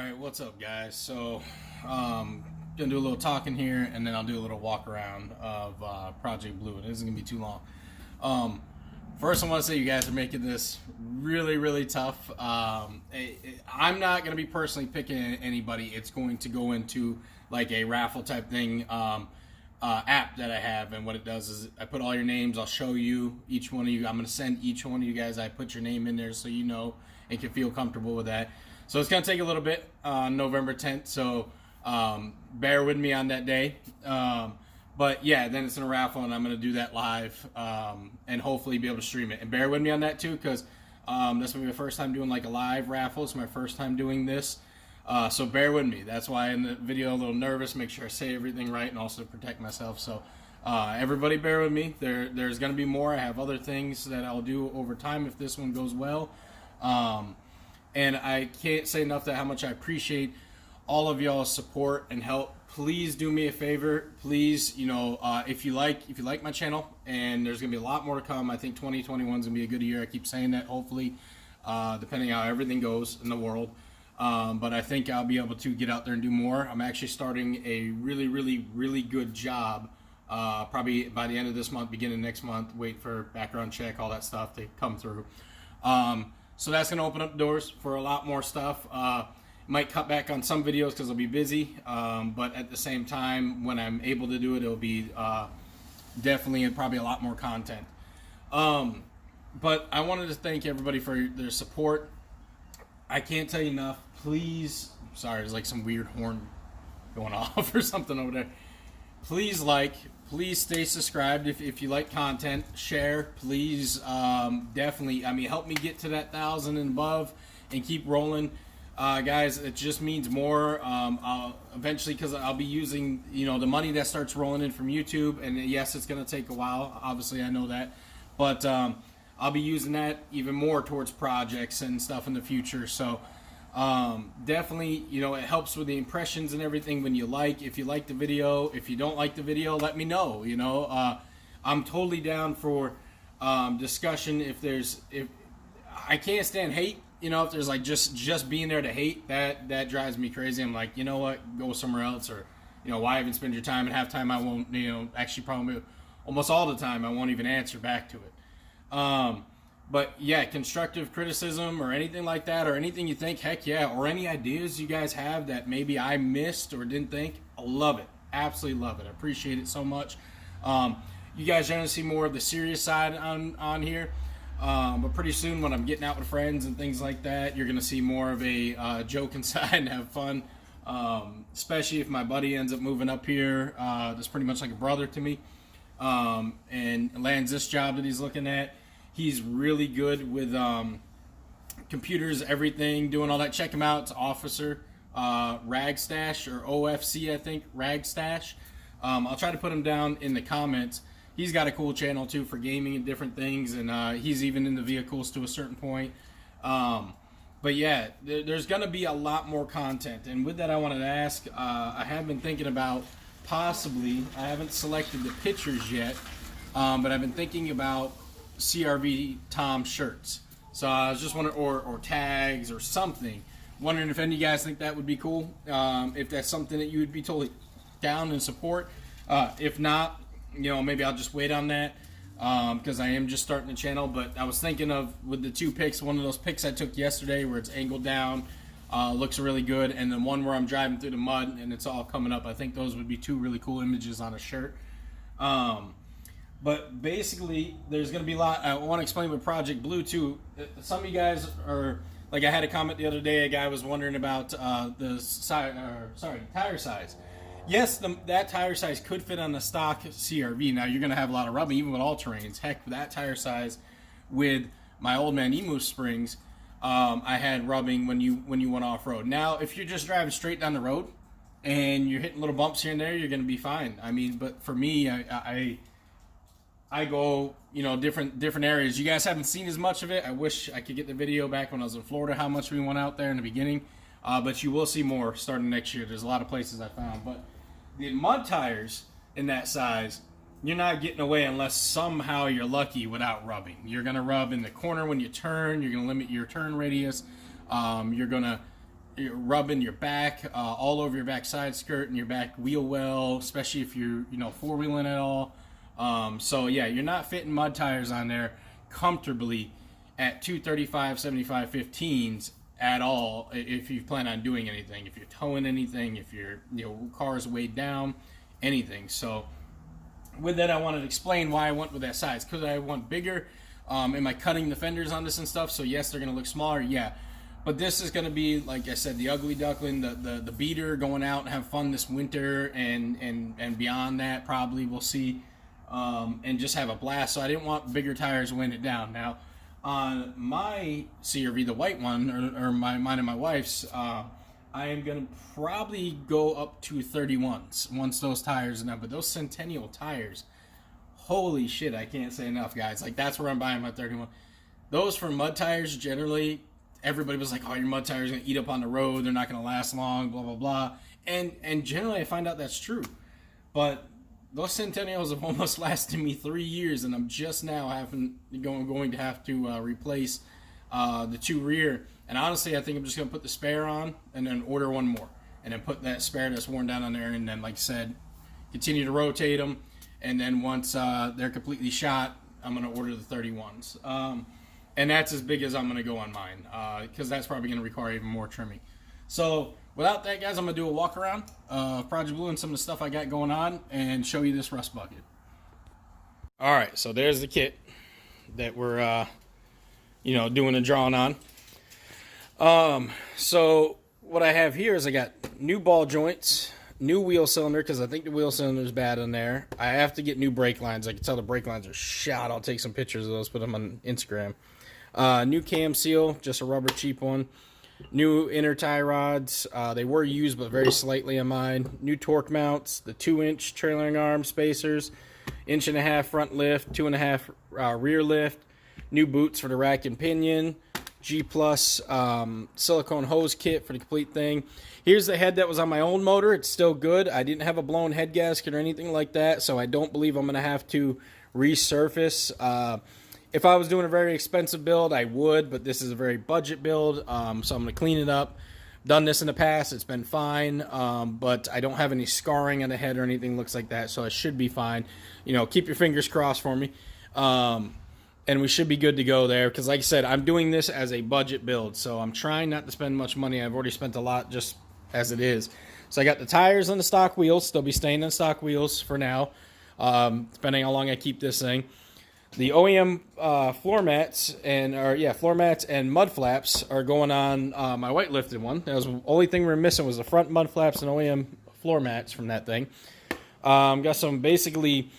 Alright, what's up, guys? So, gonna do a little talking here, and then I'll do a little walk around of Project Blue. This isn't gonna be too long. First, I want to say you guys are making this really, really tough. I'm not gonna be personally picking anybody. It's going to go into like a raffle type thing app that I have, and what it does is I put all your names. I'll show you each one of you. I'm gonna send each one of you guys. I put your name in there so you know and can feel comfortable with that. So it's going to take a little bit on November 10th, so bear with me on that day. But yeah, then it's in a raffle, and I'm going to do that live and hopefully be able to stream it. And bear with me on that too, because this will be my first time doing like a live raffle. It's my first time doing this. So bear with me. That's why in the video I'm a little nervous, make sure I say everything right and also protect myself. So everybody bear with me. There's going to be more. I have other things that I'll do over time if this one goes well. And I can't say enough that how much I appreciate all of y'all's support and help. Please do me a favor. Please, if you like my channel, and there's gonna be a lot more to come. I think 2021 is gonna be a good year. I keep saying that. Hopefully, depending on how everything goes in the world. But I think I'll be able to get out there and do more. I'm actually starting a really, really, really good job. Probably by the end of this month, beginning next month. Wait for background check, all that stuff to come through. So that's going to open up doors for a lot more stuff. Might cut back on some videos because I'll be busy, but at the same time, when I'm able to do it, it'll be definitely and probably a lot more content. But I wanted to thank everybody for their support. I can't tell you enough. Please, sorry, there's like some weird horn going off or something over there. Please please stay subscribed if you like content. Share, please. Definitely, help me get to that 1,000 and above and keep rolling. Guys, it just means more. I'll eventually, because I'll be using, the money that starts rolling in from YouTube, and yes, it's going to take a while. Obviously, I know that. But I'll be using that even more towards projects and stuff in the future. So definitely, it helps with the impressions and everything when if you like the video. If you don't like the video, let me know. I'm totally down for discussion. If I can't stand hate, if there's like just being there to hate, that drives me crazy. I'm like, you know what, go somewhere else, or why even spend your time? And half time I won't, actually probably almost all the time I won't even answer back to it. But yeah, constructive criticism or anything like that, or anything you think, heck yeah, or any ideas you guys have that maybe I missed or didn't think, I love it. Absolutely love it. I appreciate it so much. You guys are going to see more of the serious side on here. But pretty soon when I'm getting out with friends and things like that, you're going to see more of a joking side and have fun. Especially if my buddy ends up moving up here. That's pretty much like a brother to me. And lands this job that he's looking at. He's really good with computers, everything, doing all that. Check him out. It's Officer Ragstash, or OFC, I think, Ragstash. I'll try to put him down in the comments. He's got a cool channel, too, for gaming and different things, and he's even in the vehicles to a certain point. But, yeah, there's going to be a lot more content. And with that, I wanted to ask, I have been thinking about possibly, I haven't selected the pictures yet, but I've been thinking about CRV Tom shirts. So I was just wondering, or tags or something. Wondering if any of you guys think that would be cool. If that's something that you would be totally down and support. If not, maybe I'll just wait on that because I am just starting the channel. But I was thinking of, with the two pics, one of those pics I took yesterday where it's angled down, looks really good, and then one where I'm driving through the mud and it's all coming up. I think those would be two really cool images on a shirt. But basically, there's going to be a lot. I want to explain with Project Blue, too. Some of you guys are, like, I had a comment the other day. A guy was wondering about tire size. Yes, that tire size could fit on the stock CRV. Now, you're going to have a lot of rubbing, even with all terrains. Heck, that tire size with my old man Emu Springs, I had rubbing when you went off-road. Now, if you're just driving straight down the road and you're hitting little bumps here and there, you're going to be fine. But for me, I go, different areas. You guys haven't seen as much of it. I wish I could get the video back when I was in Florida, how much we went out there in the beginning. But you will see more starting next year. There's a lot of places I found. But the mud tires in that size, you're not getting away unless somehow you're lucky without rubbing. You're going to rub in the corner when you turn. You're going to limit your turn radius. You're going to you're rubbing your back, all over your back side skirt and your back wheel well, especially if you're, four-wheeling at all. So yeah, you're not fitting mud tires on there comfortably at 235, 75, 15s at all if you plan on doing anything, if you're towing anything, if your car's weighed down, anything. So with that, I wanted to explain why I went with that size, because I want bigger. Am I cutting the fenders on this and stuff? So yes, they're going to look smaller, yeah. But this is going to be, like I said, the ugly duckling, the beater, going out and have fun this winter and beyond that, probably we'll see, and just have a blast. So I didn't want bigger tires weighing it down. Now, on my CRV, the white one, or mine and my wife's, I am going to probably go up to 31s once those tires are done. But those Centennial tires, holy shit, I can't say enough, guys. Like, that's where I'm buying my 31. Those for mud tires, generally, everybody was like, oh, your mud tires are going to eat up on the road. They're not going to last long, blah, blah, blah. And generally, I find out that's true. But those Centennials have almost lasted me 3 years, and I'm just now going to have to replace the two rear. And honestly, I think I'm just going to put the spare on and then order one more. And then put that spare that's worn down on there, and then, like I said, continue to rotate them. And then once they're completely shot, I'm going to order the 31s. And that's as big as I'm going to go on mine, because that's probably going to require even more trimming. So without that, guys, I'm going to do a walk around of Project Blue and some of the stuff I got going on and show you this rust bucket. All right, so there's the kit that we're, doing a drawing on. So what I have here is I got new ball joints, new wheel cylinder, because I think the wheel cylinder is bad on there. I have to get new brake lines. I can tell the brake lines are shot. I'll take some pictures of those, put them on Instagram. New cam seal, just a rubber cheap one. New inner tie rods. They were used, but very slightly on mine. New torque mounts, the 2-inch trailering arm spacers, 1.5-inch front lift, 2.5 rear lift. New boots for the rack and pinion. G Plus silicone hose kit for the complete thing. Here's the head that was on my old motor. It's still good. I didn't have a blown head gasket or anything like that, so I don't believe I'm going to have to resurface. If I was doing a very expensive build, I would, but this is a very budget build, so I'm going to clean it up. Done this in the past. It's been fine, but I don't have any scarring on the head or anything looks like that, so it should be fine. Keep your fingers crossed for me. And we should be good to go there, because like I said, I'm doing this as a budget build, so I'm trying not to spend much money. I've already spent a lot just as it is. So I got the tires on the stock wheels. They'll be staying on stock wheels for now, depending how long I keep this thing. The OEM floor mats and mud flaps are going on my white lifted one. That was the only thing we were missing, was the front mud flaps and OEM floor mats from that thing. Got some basically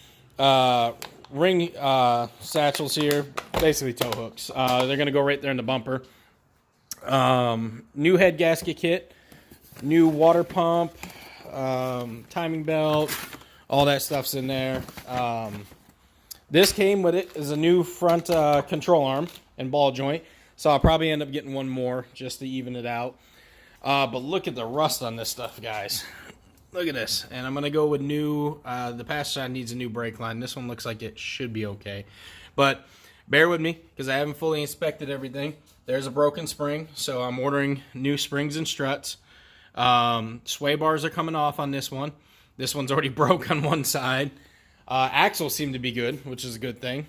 ring satchels here, basically tow hooks. They're going to go right there in the bumper. New head gasket kit, new water pump, timing belt, all that stuff's in there. This came with it as a new front control arm and ball joint, so I'll probably end up getting one more just to even it out. But look at the rust on this stuff, guys. Look at this. And I'm going to go with new, the passenger side needs a new brake line. This one looks like it should be okay. But bear with me, because I haven't fully inspected everything. There's a broken spring, so I'm ordering new springs and struts. Sway bars are coming off on this one. This one's already broke on one side. Axles seem to be good, which is a good thing.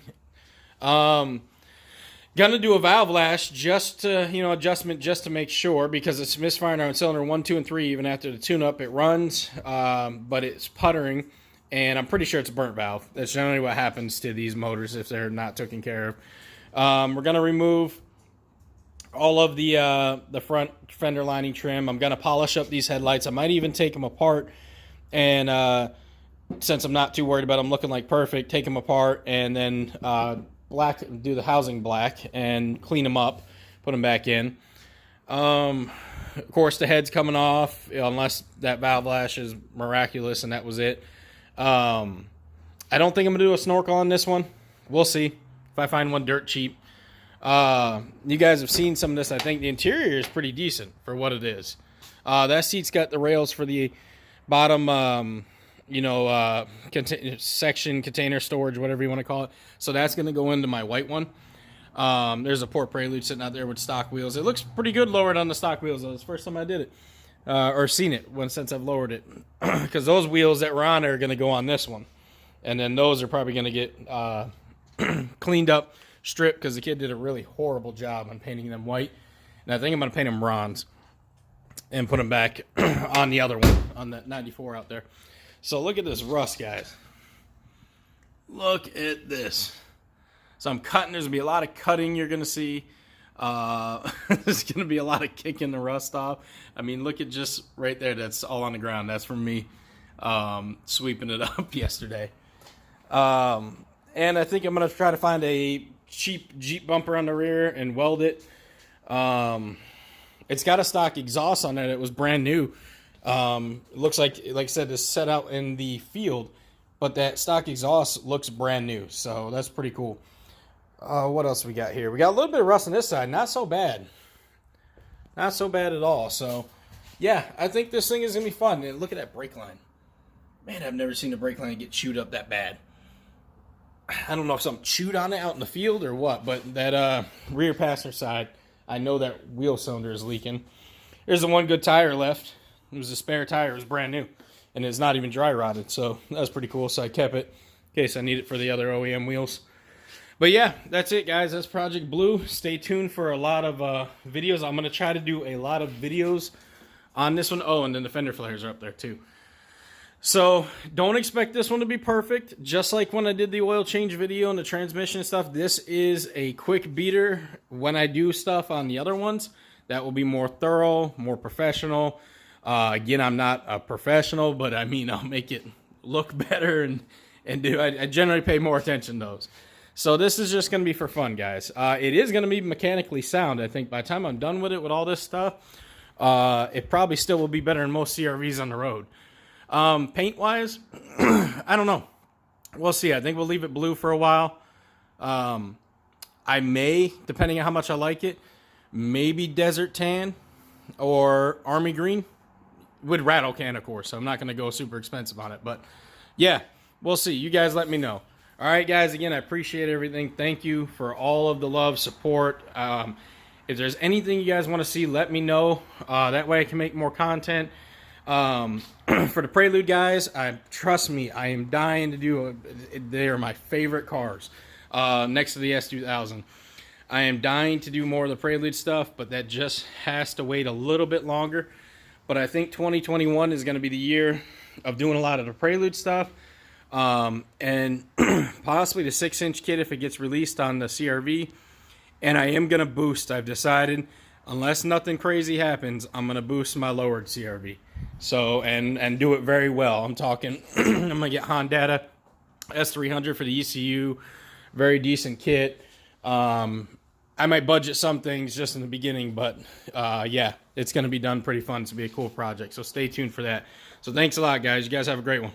Gonna do a valve lash just to, adjustment just to make sure, because it's misfiring on cylinder 1, 2, and 3 even after the tune-up. It runs, but it's puttering, and I'm pretty sure it's a burnt valve. That's generally what happens to these motors if they're not taken care of. We're gonna remove all of the front fender lining trim. I'm gonna polish up these headlights. I might even take them apart, and since I'm not too worried about them looking like perfect, take them apart and then do the housing black and clean them up, put them back in. Of course, the head's coming off, unless that valve lash is miraculous and that was it. I don't think I'm gonna do a snorkel on this one. We'll see if I find one dirt cheap. You guys have seen some of this. I think the interior is pretty decent for what it is. That seat's got the rails for the bottom section, container storage, whatever you want to call it. So that's going to go into my white one. There's a Port Prelude sitting out there with stock wheels. It looks pretty good lowered on the stock wheels, though. It's the first time I did it. Or seen it since I've lowered it. Because those wheels that were on there are going to go on this one. And then those are probably going to get cleaned up, stripped, because the kid did a really horrible job on painting them white. And I think I'm going to paint them bronze and put them back on the other one, on that 94 out there. So look at this rust, guys. Look at this. So I'm cutting. There's going to be a lot of cutting you're going to see. There's going to be a lot of kicking the rust off. I mean, look at just right there. That's all on the ground. That's from me sweeping it up yesterday. And I think I'm going to try to find a cheap Jeep bumper on the rear and weld it. It's got a stock exhaust on it. It was brand new. It looks like I said, it's set out in the field, but that stock exhaust looks brand new. So that's pretty cool. What else we got here? We got a little bit of rust on this side. Not so bad. Not so bad at all. So, yeah, I think this thing is going to be fun. And look at that brake line. Man, I've never seen a brake line get chewed up that bad. I don't know if something chewed on it out in the field or what, but that rear passenger side, I know that wheel cylinder is leaking. There's the one good tire left. It was a spare tire. It was brand new. And it's not even dry rotted. So, that was pretty cool. So, I kept it in case I need it for the other OEM wheels. But yeah, that's it, guys. That's Project Blue. Stay tuned for a lot of videos. I'm going to try to do a lot of videos on this one. Oh, and then the fender flares are up there too. So don't expect this one to be perfect. Just like when I did the oil change video and the transmission and stuff, this is a quick beater. When I do stuff on the other ones, that will be more thorough, more professional. Again, I'm not a professional, but I mean, I'll make it look better and do. I generally pay more attention to those. So this is just going to be for fun, guys. It is going to be mechanically sound. I think by the time I'm done with it, with all this stuff, it probably still will be better than most CRVs on the road. Paint-wise, I don't know. We'll see. I think we'll leave it blue for a while. I may, depending on how much I like it, maybe desert tan or army green with rattle can, of course. So I'm not going to go super expensive on it. But, yeah, we'll see. You guys let me know. All right, guys, again, I appreciate everything. Thank you for all of the love, support. If there's anything you guys want to see, let me know. That way I can make more content. For the Prelude guys, trust me, I am dying to do they are my favorite cars next to the S2000. I am dying to do more of the Prelude stuff, but that just has to wait a little bit longer. But I think 2021 is going to be the year of doing a lot of the Prelude stuff. And possibly the 6-inch kit if it gets released on the CRV. And I am going to boost. I've decided, unless nothing crazy happens, I'm going to boost my lowered CRV. So, and do it very well. I'm talking, I'm going to get Honda S300 for the ECU. Very decent kit. I might budget some things just in the beginning, but yeah, it's going to be done pretty fun. It's going to be a cool project. So stay tuned for that. So thanks a lot, guys. You guys have a great one.